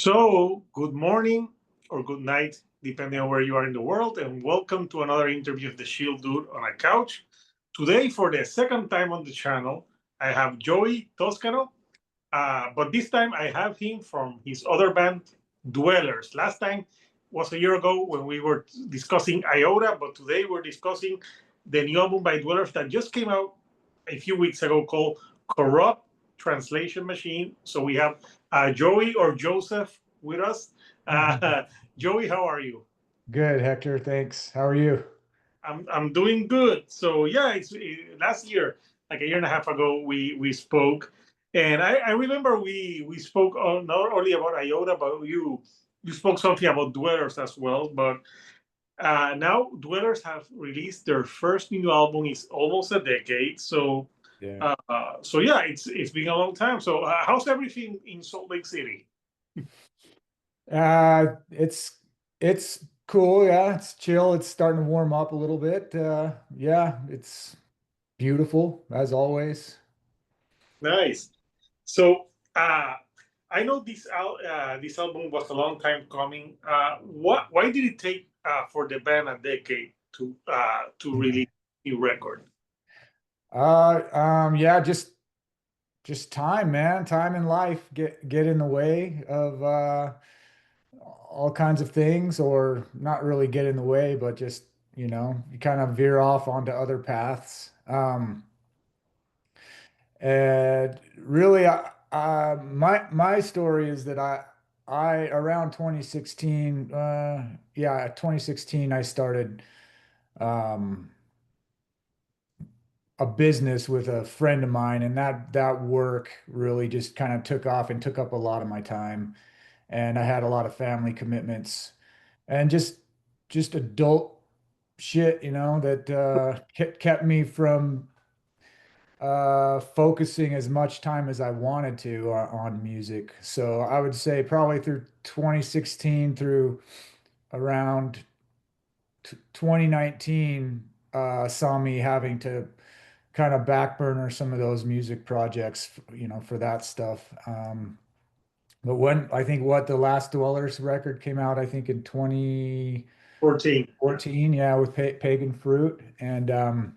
So, good morning or good night, depending on where you are in the world, and welcome to another interview of the Shield Dude on a Couch. Today, for the second time on the channel, I have Joey Toscano, but this time I have him from his other band, Dwellers. Last time was a year ago when we were discussing Iota, but today we're discussing the new album by Dwellers that just came out a few weeks ago called Corrupt Translation Machine. So we have Joey or Joseph with us. Joey, how are you? Good, Hector. Thanks. How are you? I'm doing good. So yeah, last year, like a year and a half ago, we spoke, and I remember we spoke not only about Iota, but you spoke something about Dwellers as well. But now Dwellers have released their first new album. It's almost a decade. So Yeah. so yeah, it's been a long time. So how's everything in Salt Lake City? Uh, it's it's cool. Yeah, it's chill. It's starting to warm up a little bit. Yeah, it's beautiful as always. Nice. So I know this album was a long time coming. Why did it take for the band a decade to release a new record? Yeah, just time, man. Time in life get in the way of all kinds of things, or not really get in the way, but just, you kind of veer off onto other paths. And really, my story is that I around 2016, yeah, 2016, I started um, a business with a friend of mine, and that work really just kind of took off and took up a lot of my time, and I had a lot of family commitments, and just adult shit, that kept me from focusing as much time as I wanted to on music. So I would say probably through 2016 through around 2019 saw me having to kind of back burner some of those music projects, for that stuff. But when I think what the last Dwellers record came out, I think in 14. 2014, yeah, with Pagan Fruit. And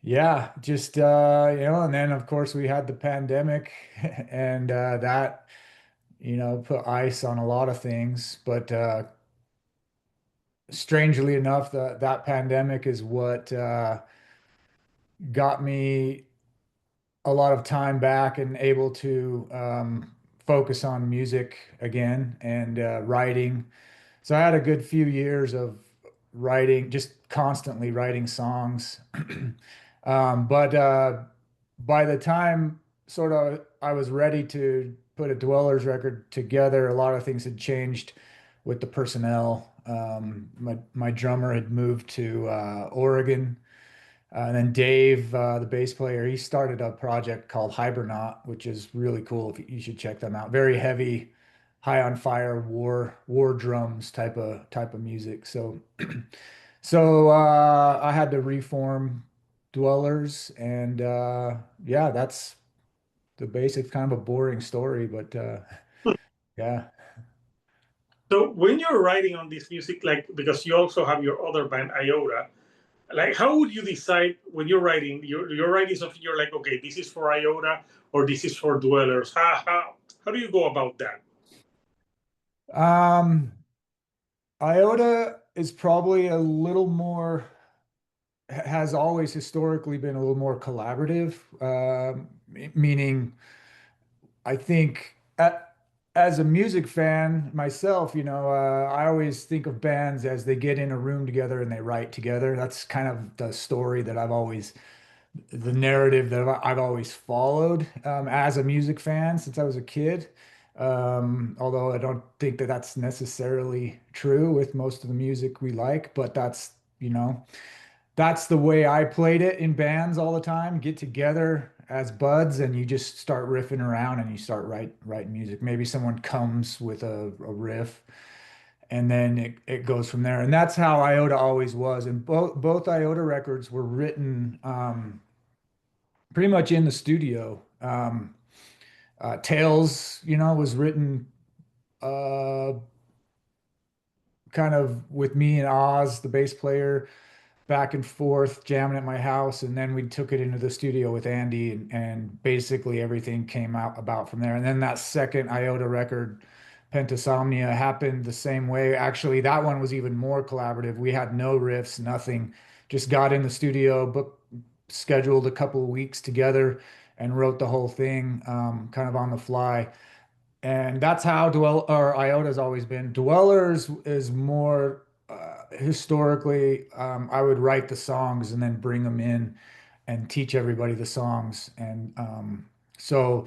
yeah, just and then of course we had the pandemic and that, put ice on a lot of things. But strangely enough, that pandemic is what got me a lot of time back and able to focus on music again and writing. So I had a good few years of writing, just constantly writing songs. But by the time sort of I was ready to put a Dwellers record together, a lot of things had changed with the personnel. My drummer had moved to Oregon. And then Dave, the bass player, he started a project called Hibernaut, which is really cool. You should check them out. Very heavy, high on fire war drums type of music. So so I had to reform Dwellers, and yeah, that's the basic, kind of a boring story, but yeah. So when you're writing on this music, like because you also have your other band Iota, like how would you decide when you're writing? You're writing something. You're like, okay, this is for Iota or this is for Dwellers. How do you go about that? Um, Iota is probably a little more, has always historically been a little more collaborative, meaning I think as a music fan myself, I always think of bands as they get in a room together and they write together. That's kind of the story that the narrative that I've always followed as a music fan since I was a kid. Although I don't think that that's necessarily true with most of the music we like, but that's the way I played it in bands all the time. Get together as buds and you just start riffing around and you start writing music. Maybe someone comes with a riff and then it goes from there. And that's how Iota always was. And both Iota records were written pretty much in the studio. Tales, was written uh, kind of with me and Oz, the bass player, back and forth jamming at my house, and then we took it into the studio with Andy, and basically everything came out about from there. And then that second Iota record, Pentasomnia, happened the same way. Actually, that one was even more collaborative. We had no riffs, nothing, just got in the studio, book scheduled a couple of weeks together and wrote the whole thing, kind of on the fly. And that's how Dwell or Iota's always been. Dwellers is more historically, I would write the songs and then bring them in and teach everybody the songs. And so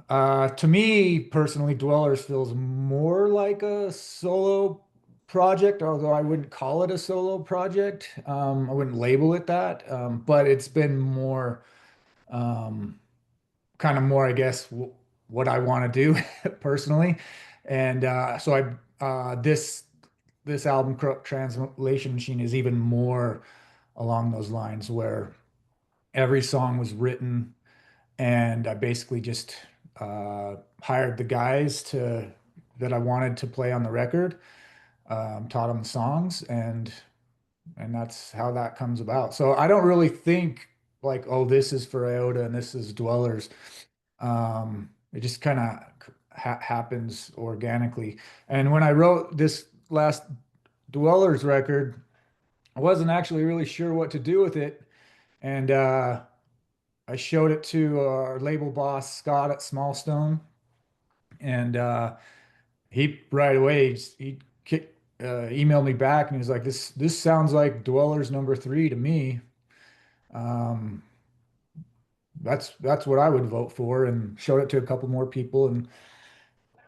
to me personally, Dwellers feels more like a solo project, although I wouldn't call it a solo project. I wouldn't label it that, but it's been more. Um, Kind of more, I guess, what I want to do personally. And so this album, Translation Machine, is even more along those lines where every song was written, and I basically just hired the guys to that I wanted to play on the record, taught them the songs, and that's how that comes about. So I don't really think like, oh, this is for Iota and this is Dwellers. It just kind of happens organically. And when I wrote this last Dwellers record, I wasn't actually really sure what to do with it. And I showed it to our label boss, Scott at Smallstone. And he right away, emailed me back and he was like, this sounds like Dwellers number three to me. Um, that's what I would vote for, and showed it to a couple more people, and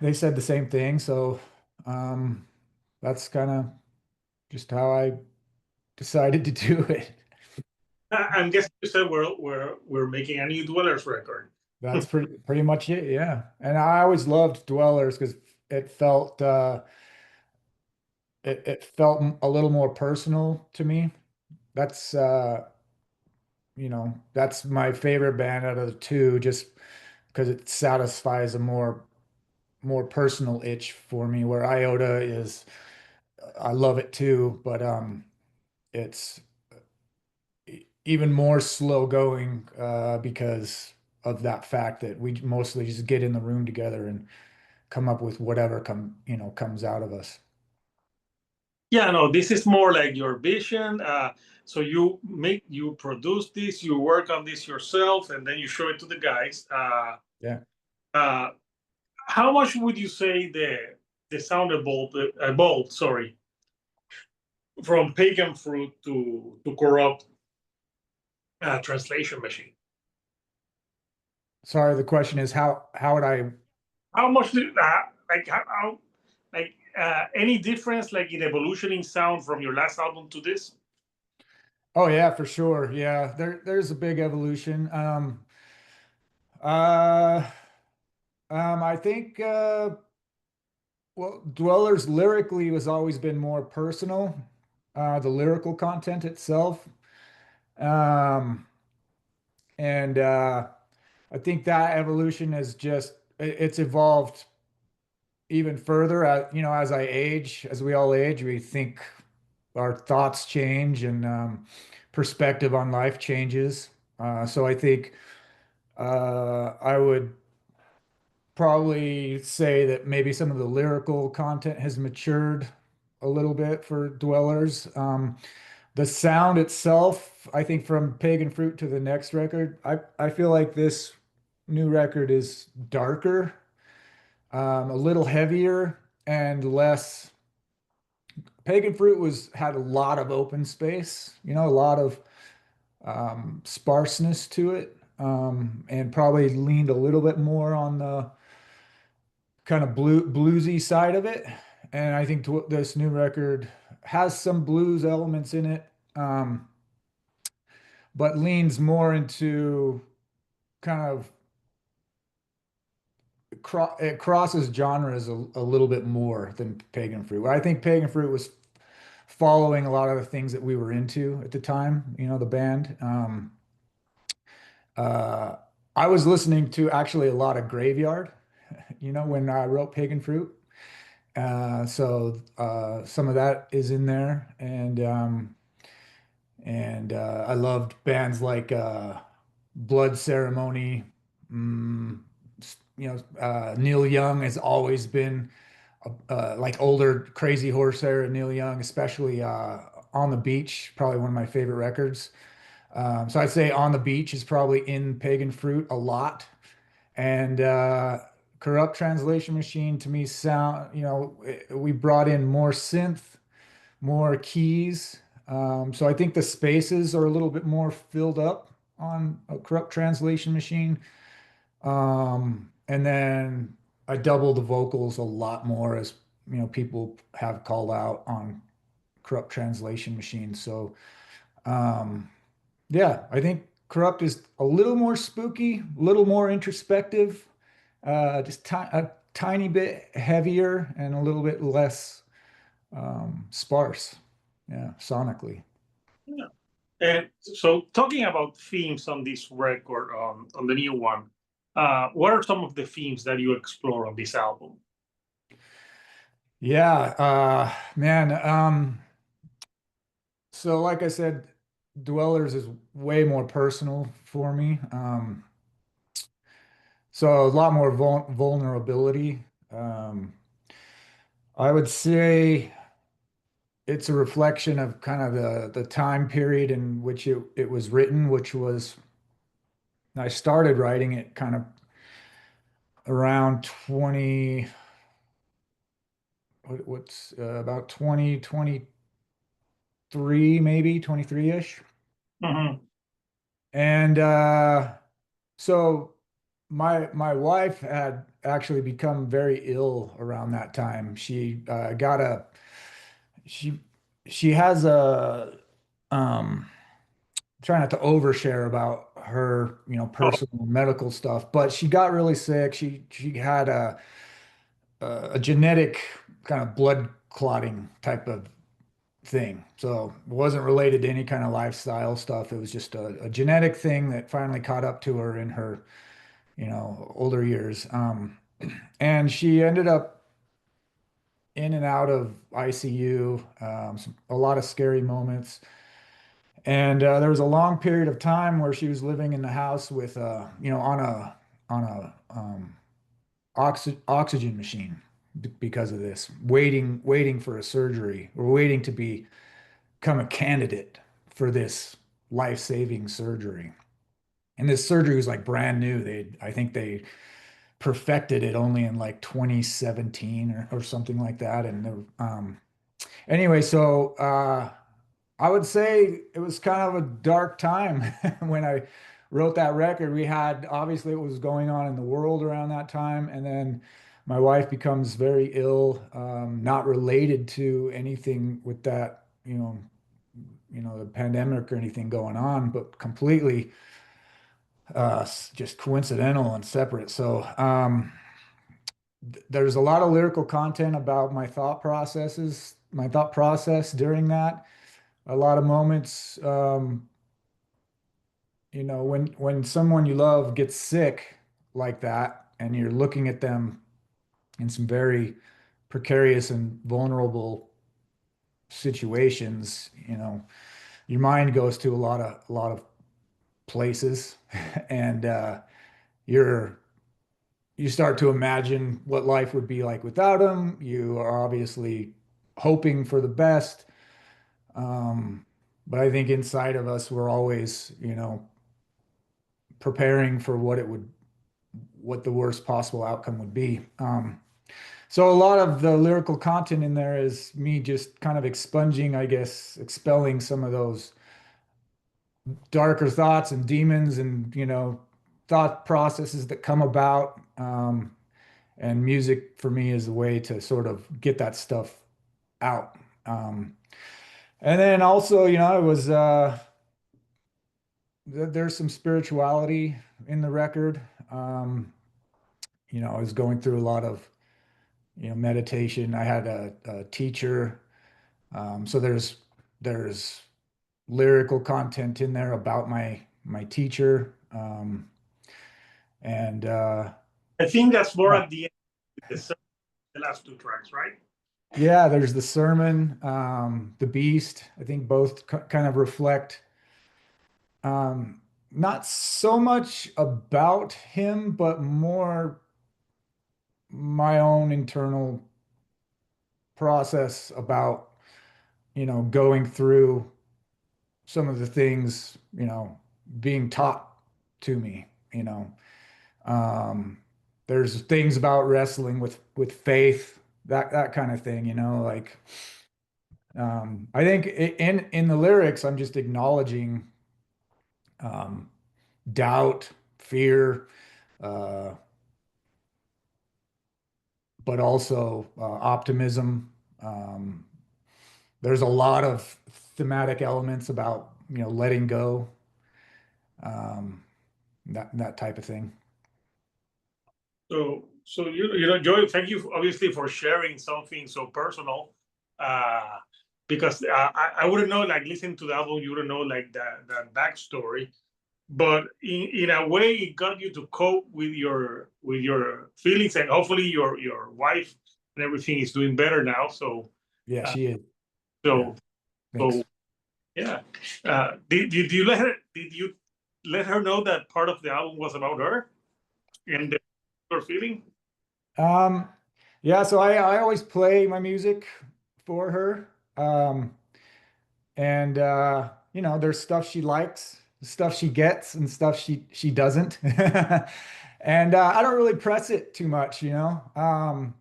they said the same thing. So um, that's kind of just how I decided to do it. I'm guessing you said we're making a new Dwellers record. That's pretty much it, yeah. And I always loved Dwellers because it felt it felt a little more personal to me. That's that's my favorite band out of the two, just because it satisfies a more personal itch for me. Where Iota is, I love it too, but it's even more slow going because of that fact that we mostly just get in the room together and come up with whatever comes out of us. Yeah, no, this is more like your vision. So you produce this, you work on this yourself, and then you show it to the guys. Yeah. Uh, how much would you say the sound evolved, sorry, from pagan fruit to corrupt translation machine? Sorry, the question is how would I? How much like how like any difference like in evolution in sound from your last album to this? Oh yeah, for sure. Yeah, there's a big evolution. Uh, I think well, Dwellers lyrically has always been more personal. The lyrical content itself. Um, and I think that evolution is just it's evolved even further. As I age, as we all age, we think our thoughts change, and perspective on life changes. So I think I would probably say that maybe some of the lyrical content has matured a little bit for Dwellers. The sound itself, I think from Pagan Fruit to the next record, I feel like this new record is darker, a little heavier and less. Pagan Fruit had a lot of open space, a lot of sparseness to it, and probably leaned a little bit more on the kind of bluesy side of it. And I think this new record has some blues elements in it, but leans more into kind of it crosses genres a little bit more than Pagan Fruit. I think Pagan Fruit was following a lot of the things that we were into at the time, the band. Uh, I was listening to actually a lot of Graveyard, when I wrote Pagan Fruit. So some of that is in there, and I loved bands like Blood Ceremony. Mm, Neil Young has always been like older Crazy Horse era Neil Young, especially On the Beach, probably one of my favorite records. So I'd say On the Beach is probably in Pagan Fruit a lot. And Corrupt Translation Machine to me we brought in more synth, more keys. So I think the spaces are a little bit more filled up on a Corrupt Translation Machine. And then I double the vocals a lot more, as people have called out on Corrupt Translation Machine. So yeah, I think Corrupt is a little more spooky, a little more introspective, just a tiny bit heavier and a little bit less sparse, yeah, sonically. Yeah. And so, talking about themes on this record, on the new one, what are some of the themes that you explore on this album? Yeah, man. So like I said, Dwellers is way more personal for me. So a lot more vulnerability. Um, I would say it's a reflection of kind of the time period in which it was written, which was I started writing it kind of around 20, what's about 2023, maybe 23-ish. Mhm. And so my wife had actually become very ill around that time. She she has a um try not to overshare about her, Oh, personal medical stuff, but she got really sick. She had a genetic kind of blood clotting type of thing. So it wasn't related to any kind of lifestyle stuff. It was just a genetic thing that finally caught up to her in her, older years. And she ended up in and out of ICU, a lot of scary moments. And there was a long period of time where she was living in the house with, on a oxygen machine because of this, waiting for a surgery or waiting to become a candidate for this life-saving surgery. And this surgery was like brand new. I think they perfected it only in like 2017 or something like that. And anyway, so I would say it was kind of a dark time when I wrote that record. We had obviously what was going on in the world around that time, and then my wife becomes very ill, not related to anything with that, the pandemic or anything going on, but completely just coincidental and separate. So there's a lot of lyrical content about my thought process during that. A lot of moments, when someone you love gets sick like that, and you're looking at them in some very precarious and vulnerable situations, your mind goes to a lot of places, and you're you start to imagine what life would be like without them. You are obviously hoping for the best. Um, but I think inside of us, we're always, preparing for what the worst possible outcome would be. So a lot of the lyrical content in there is me just kind of expunging, I guess, expelling some of those darker thoughts and demons and, thought processes that come about. And music for me is a way to sort of get that stuff out. And then also, it was there's some spirituality in the record. Um, I was going through a lot of, meditation. I had a teacher. So there's lyrical content in there about my teacher. And I think that's more yeah, at the end, with the last two tracks, right? Yeah, there's the sermon, the beast. I think both kind of reflect um, not so much about him, but more my own internal process about, going through some of the things, being taught to me, you know. Um, there's things about wrestling with faith, that kind of thing, like I think in the lyrics, I'm just acknowledging um, doubt, fear, uh, but also optimism. Um, there's a lot of thematic elements about letting go, um, that type of thing. So Joey, thank you obviously for sharing something so personal, uh, because I wouldn't know, like, listening to the album, you wouldn't know like that backstory, but in a way, it got you to cope with your feelings, and hopefully your wife and everything is doing better now. So, Yeah, uh, she is. Yeah, so thanks. so yeah, did you let her know that part of the album was about her and her feeling? Um, yeah, so I always play my music for her. And there's stuff she likes, stuff she gets, and stuff she doesn't. And I don't really press it too much. I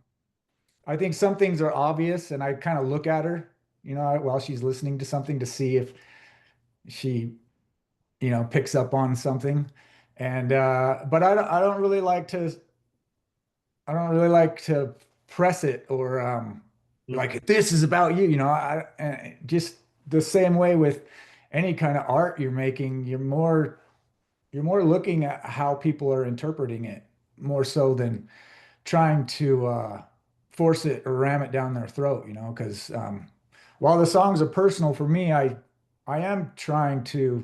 think some things are obvious, and I kind of look at her, while she's listening to something to see if she, picks up on something. And but I don't really like to press it or like this is about you, just the same way with any kind of art you're making, you're more looking at how people are interpreting it more so than trying to force it or ram it down their throat, because while the songs are personal for me, I am trying to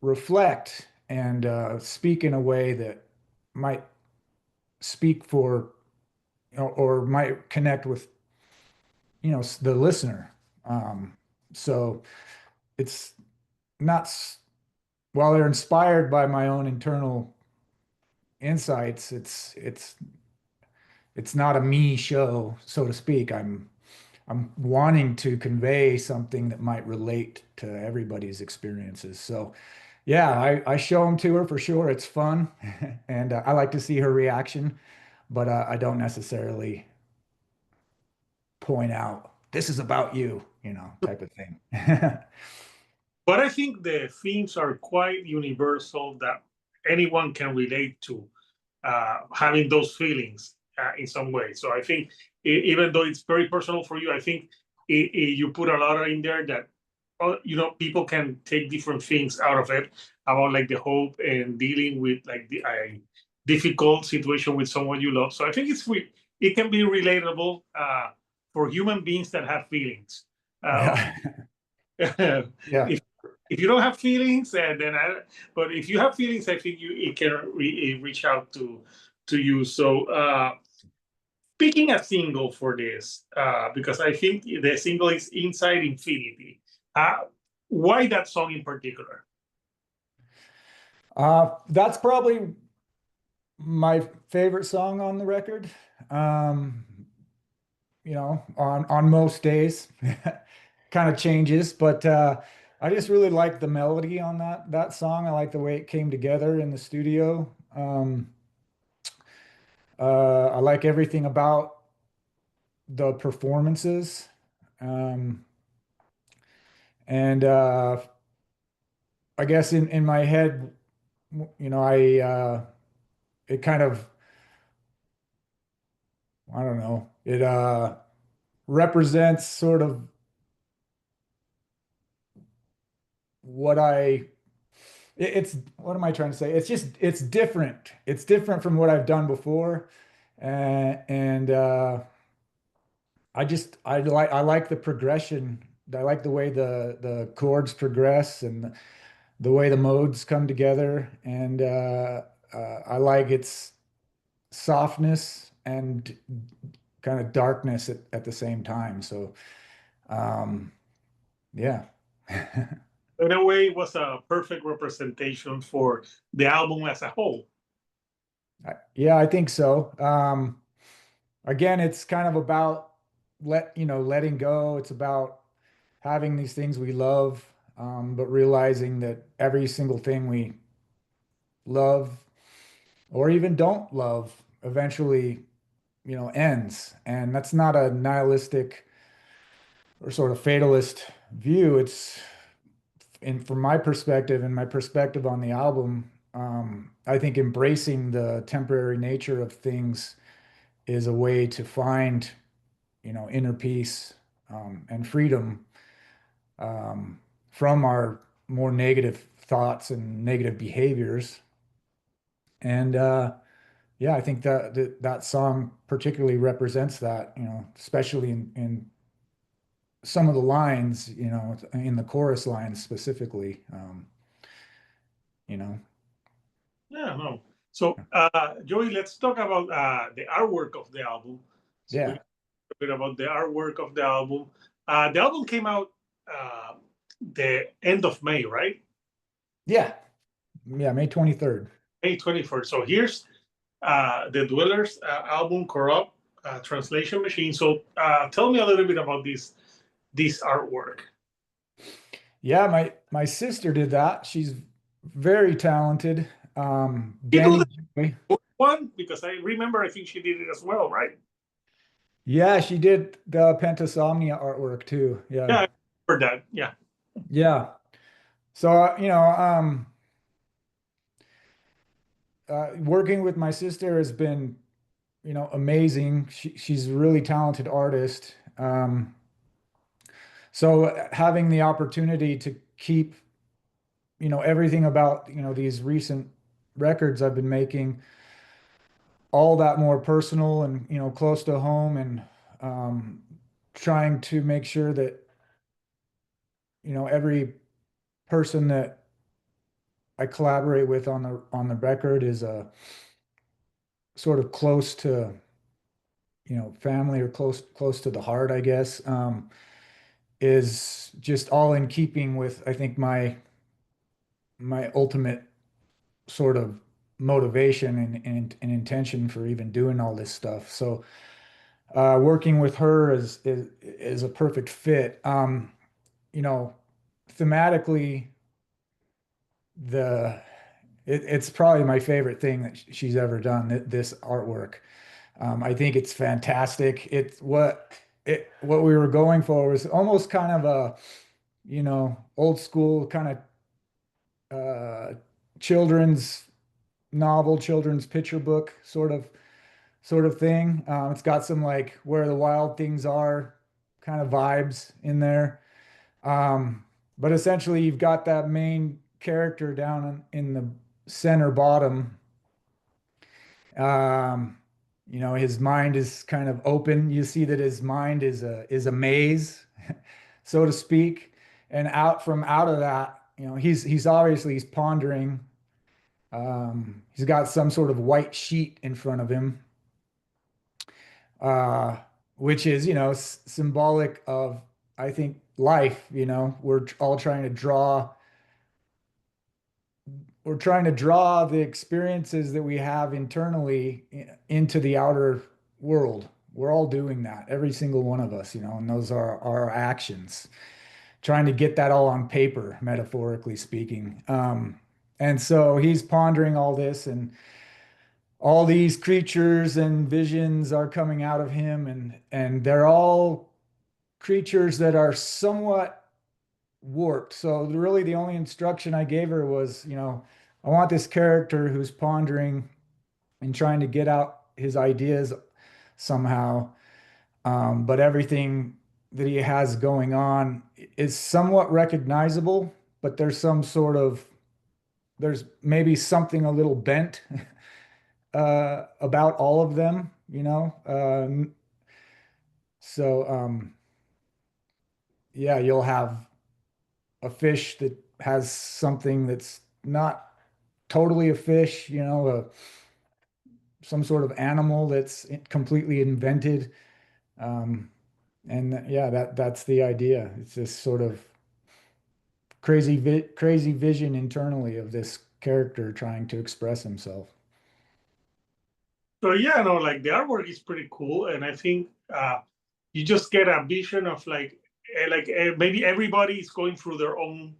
reflect and speak in a way that might speak for or might connect with the listener. So it's not while they're inspired by my own internal insights, it's not a me show, so to speak. I'm wanting to convey something that might relate to everybody's experiences. So yeah, I show them to her for sure. It's fun, and I like to see her reaction, but I don't necessarily point out this is about you, type of thing. But I think the themes are quite universal that anyone can relate to, having those feelings in some way. So I think even though it's very personal for you, I think you put a lot in there that people can take different things out of it about like the hope and dealing with like the difficult situation with someone you love. So I think it can be relatable for human beings that have feelings. Yeah. Yeah. if if you don't have feelings, then but if you have feelings, I think it can reach out to you. So picking a single for this, because I think the single is Inside Infinity. Uh, why that song in particular? That's probably my favorite song on the record. Um, on most days, kind of changes, but I just really like the melody on that song. I like the way it came together in the studio. I like everything about the performances. Um, and I guess in my head, I it kind of, I don't know, it represents sort of what it's what am I trying to say? It's different. It's different from what I've done before. And I like the progression. I like the way the chords progress and the way the modes come together. And I like its softness and kind of darkness at the same time. So, um, yeah. In a way, it was a perfect representation for the album as a whole. Yeah, I think so. Again, it's kind of about letting go. It's about having these things we love, but realizing that every single thing we love or even don't love eventually, ends. And that's not a nihilistic or sort of fatalist view. It's and from my perspective and my perspective on the album, I think embracing the temporary nature of things is a way to find, inner peace, and freedom, from our more negative thoughts and negative behaviors. And yeah, I think that song particularly represents that, especially in some of the lines, in the chorus lines specifically, you know. Yeah, no. So, Joey, let's talk about the artwork of the album. So we Yeah. talk a bit about the artwork of the album. The album came out uh, the end of May, right? Yeah. Yeah, May 23rd. May 21st. So here's the Dwellers album, Corrupt Translation Machine. So tell me a little bit about this artwork. Yeah, my sister did that. She's very talented. You do Danny Joy. the one because I remember I think she did it as well, right? Yeah, she did the Pentasomnia artwork too. Yeah, Yeah. I heard that. Yeah. Yeah. So, working with my sister has been, amazing. She's a really talented artist. So having the opportunity to keep, everything about, these recent records I've been making all that more personal and, close to home and, trying to make sure that, every person that I collaborate with on the record is sort of close to, family or close to the heart, I guess, is just all in keeping with, I think, my ultimate sort of motivation and intention for even doing all this stuff. So working with her is a perfect fit. You know, thematically, it's probably my favorite thing that she's ever done. This artwork, I think it's fantastic. It's what we were going for was almost kind of a, old school kind of children's novel, children's picture book sort of thing. It's got some like where the wild things are kind of vibes in there. But essentially, you've got that main character down in the center bottom. Um, his mind is kind of open. You see that his mind is a maze, so to speak. And out of that, he's obviously he's pondering. He's got some sort of white sheet in front of him, uh, which is, symbolic of, I think, life. We're all trying to draw the experiences that we have internally into the outer world. We're all doing that, every single one of us, and those are our actions, trying to get that all on paper, metaphorically speaking. And so he's pondering all this, and all these creatures and visions are coming out of him, and they're all creatures that are somewhat warped. So really the only instruction I gave her was, I want this character who's pondering and trying to get out his ideas somehow. But everything that he has going on is somewhat recognizable, but there's maybe something a little bent about all of them, so yeah, you'll have a fish that has something that's not totally a fish, some sort of animal that's completely invented. Um, and yeah, that's the idea. It's this sort of crazy vision internally of this character trying to express himself. So yeah, no, like the artwork is pretty cool, and I think you just get a vision of maybe everybody is going through their own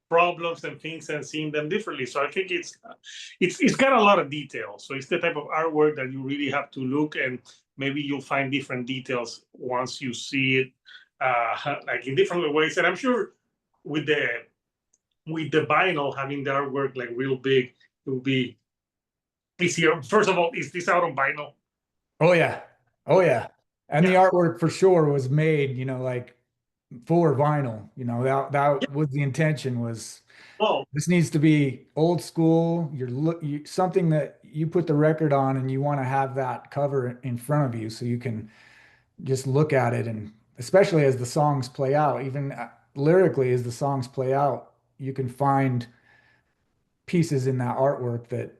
problems and things and seeing them differently. So I think it's got a lot of details. So it's the type of artwork that you really have to look, and maybe you'll find different details once you see it, like in different ways. And I'm sure with the vinyl having the artwork like real big, it will be easier. First of all, is this out on vinyl? Oh yeah. Oh yeah. And the Yeah. artwork for sure was made, like for vinyl. That was the intention was Well, this needs to be old school. Something that you put the record on and you want to have that cover in front of you so you can just look at it, and especially as the songs play out, even lyrically as the songs play out, you can find pieces in that artwork that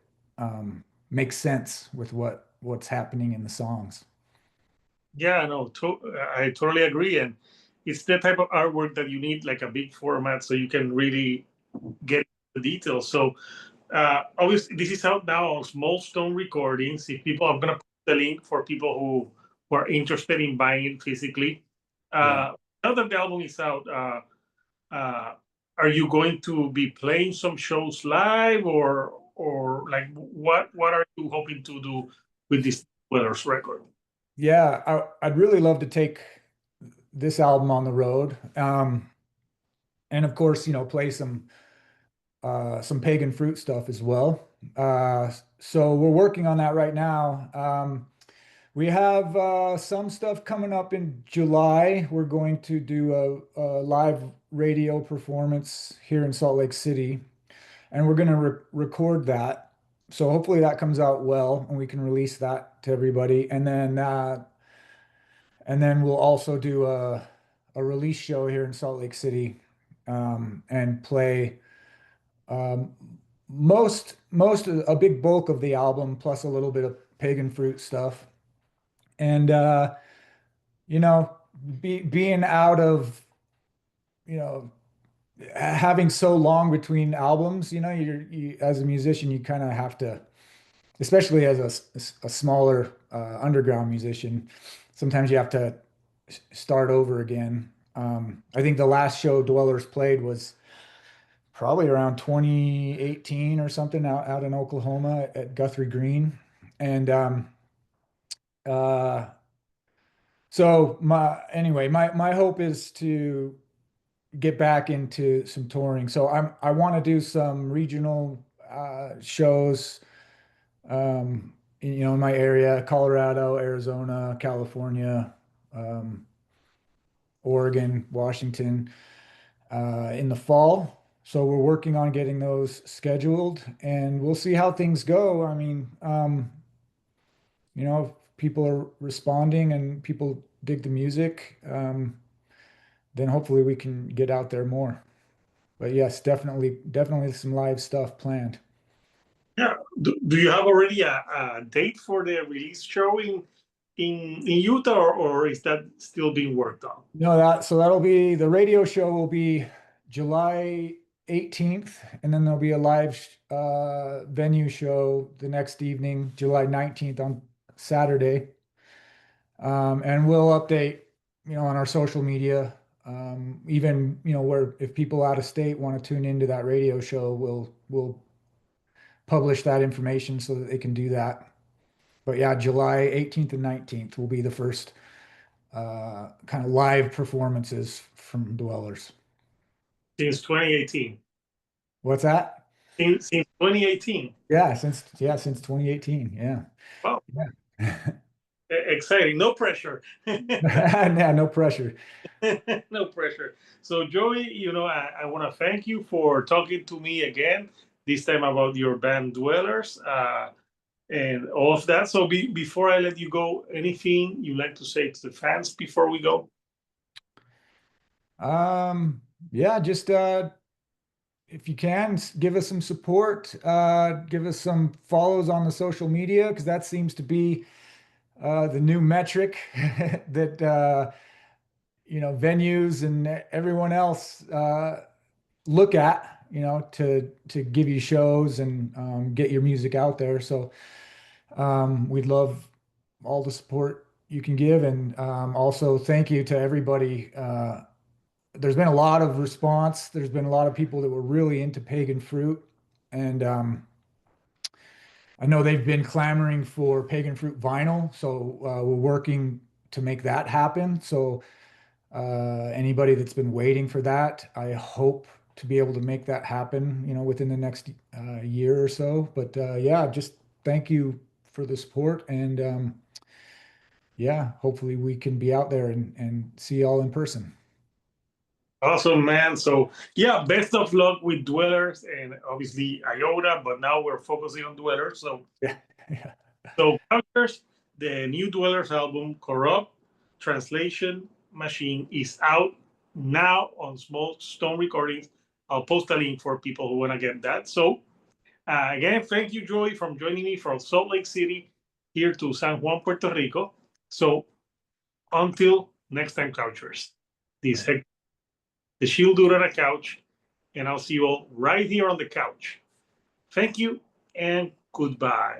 make sense with what's happening in the songs. yeah, no, I totally agree. And it's the type of artwork that you need like a big format so you can really get the details. So obviously, this is out now on Small Stone Recordings. If people, I'm gonna put the link for people who are interested in buying it physically. Yeah. Now that the album is out, uh, are you going to be playing some shows live, or like what are you hoping to do with this Weathers record? Yeah, I'd really love to take this album on the road. And of course, play some pagan fruit stuff as well. So we're working on that right now. We have some stuff coming up in July. We're going to do a live radio performance here in Salt Lake City, and we're going to record that. So hopefully that comes out well, and we can release that to everybody. And then we'll also do a release show here in Salt Lake City, and play um, most of, a big bulk of the album plus a little bit of pagan fruit stuff. And you know, being out of, you know, having so long between albums, as a musician, you kind of have to, especially as a smaller underground musician, sometimes you have to start over again. I think the last show Dwellers played was probably around 2018 or something out in Oklahoma at Guthrie Green. And uh, so my hope is to get back into some touring. So I want to do some regional shows, in my area, Colorado, Arizona, California, um, Oregon, Washington, in the fall. So we're working on getting those scheduled, and we'll see how things go. I mean, if people are responding and people dig the music, then hopefully we can get out there more. But yes, definitely some live stuff planned. Yeah. Do you have already a date for the release show in Utah, or is that still being worked on? No, that'll be the radio show will be July 18th, and then there'll be a live venue show the next evening, July 19th on Saturday. And we'll update, on our social media. Even, where if people out of state want to tune into that radio show, we'll publish that information so that they can do that. But yeah, July 18th and 19th will be the first kind of live performances from Dwellers. Since 2018. What's that? Since 2018. Yeah, since 2018. Yeah. Wow. Yeah. Exciting. No pressure. Yeah, no pressure. No pressure. So, Joey, I want to thank you for talking to me again, this time about your band Dwellers, and all of that. So, before I let you go, anything you like to say to the fans before we go? Yeah, just if you can, give us some support, give us some follows on the social media, because that seems to be the new metric that venues and everyone else look at, to give you shows and get your music out there. So we'd love all the support you can give, and also thank you to everybody. There's been a lot of response. There's been a lot of people that were really into Pagan Fruit, and I know they've been clamoring for Pagan Fruit vinyl, so we're working to make that happen. So anybody that's been waiting for that, I hope to be able to make that happen, within the next year or so. But yeah, just thank you for the support, and yeah, hopefully we can be out there and see you all in person. Awesome, man. So yeah, best of luck with Dwellers and obviously Iota, but now we're focusing on Dwellers. So Yeah, yeah. so Couchers, the new Dwellers album, Corrupt Translation Machine, is out now on Small Stone Recordings. I'll post a link for people who want to get that. So again, thank you, Joey, for joining me from Salt Lake City here to San Juan, Puerto Rico. So until next time, Couchers, this is the Shield Dude on a Couch, and I'll see you all right here on the couch. Thank you and goodbye.